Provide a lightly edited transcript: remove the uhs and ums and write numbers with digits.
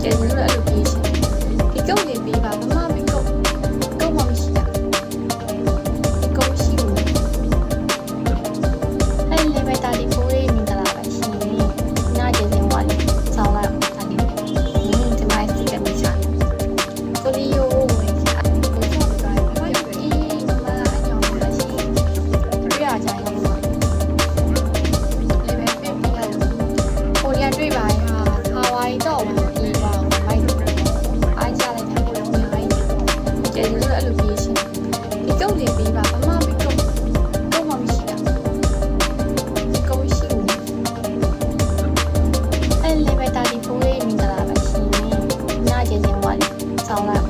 ကျေစုလည်းအဲ့လိုပြေးရှင်ဒီကုတ်လေးပေးပါမမမကုတ်မမရှိတာဒီကုတ်ရှိဘူးအဲ့လေပဲတာဒီဖိုးလေးမင်္ဂလာပါရှင်နာကျေစင်ဝါလေးဆောင်းလိုက်တာဒီဒီမိုင်းစီကမိချာကိုလီယိုဝင်ချာကိုချောက်တိုင်းဘာလို့ဒီမလာအကြောင်းလဲရှိတွေ့ရကြရင်လေပဲပြင်ပြရတယ်ကိုရီးယားတွေ့ပါရဲ့ဟာဝိုင်တော့ဒီပါမိုက်အားကြလိုက်တယ်ကိုရီးယားကျေစုလည်းအဲ့လိုပြေးရှင်ဒီကုတ်လေးပေးပါမမမကုတ်မရှိတာဒီကုတ်ရှိဘူးအဲ့လေပဲတာဒီဖိုးလေးမင်္ဂလာပါရှင်နာကျေစင်ဝါလေးဆောင်းလိုက်